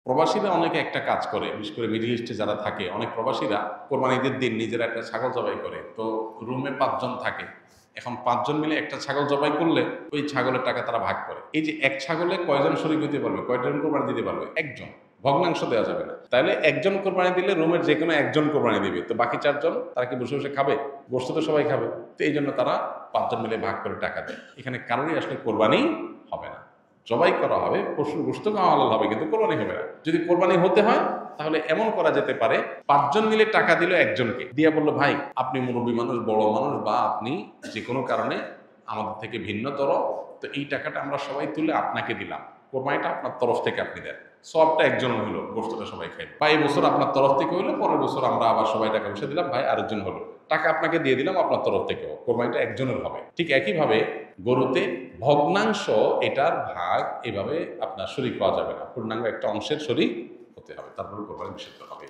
প্রবাসীরা অনেকে একটা কাজ করে, বিশেষ করে মিডল ইস্টে যারা থাকে, অনেক প্রবাসীরা কোরবানিদের দিন নিজেরা একটা ছাগল জবাই করে। তো রুমে 5 জন থাকে, এখন 5 জন মিলে একটা ছাগল জবাই করলে ওই ছাগলের টাকা তারা ভাগ করে। এই যে এক ছাগলে কয়জন শরীক হতে পারবে, কয়জন কোরবানি দিতে পারবে? একজন। ভগ্নাংশ দেওয়া যাবে না। তাহলে একজন কোরবানি দিলে রুমের যে কোনো একজন কোরবানি দিবে, তো বাকি 4 জন তারা কি বসে বসে খাবে? গোশত তো সবাই খাবে। তো এই জন্য তারা 5 জন মিলে ভাগ করে টাকা দেয়। এখানে কারোরই আসলে কোরবানি হবে না, জবাই করা হবে, পশুর গোশত খাওয়া হালাল হবে, কিন্তু কোরবানি হবে না। যদি কোরবানি হতে হয় তাহলে এমন করা যেতে পারে, 5 জন মিলে টাকা দিল একজনকে, দিয়ে বললো ভাই আপনি মুরব্বী মানুষ, বড় মানুষ, বা আপনি যে কোনো কারণে আমাদের থেকে ভিন্নতর, তো এই টাকাটা আমরা সবাই তুলে আপনাকে দিলাম, কোরবানিটা আপনার তরফ থেকে আপনি দেন, সবটা একজন হলো, গোশতটা সবাই খাই। বা এই বছর আপনার তরফ থেকে হলো, পরের বছর আমরা আবার সবাই টাকা পয়সা দিলাম, ভাই আরেকজন হলো, টাকা আপনাকে দিয়ে দিলাম আপনার তরফ থেকেও, কোরবানিটা একজনের হবে। ঠিক একইভাবে গরুতে ভগ্নাংশ, এটার ভাগ এভাবে আপনার শরীক পাওয়া যাবে না, পূর্ণাঙ্গ একটা অংশের শরীক হতে হবে, তারপরে কোরবানি বিশুদ্ধ হবে।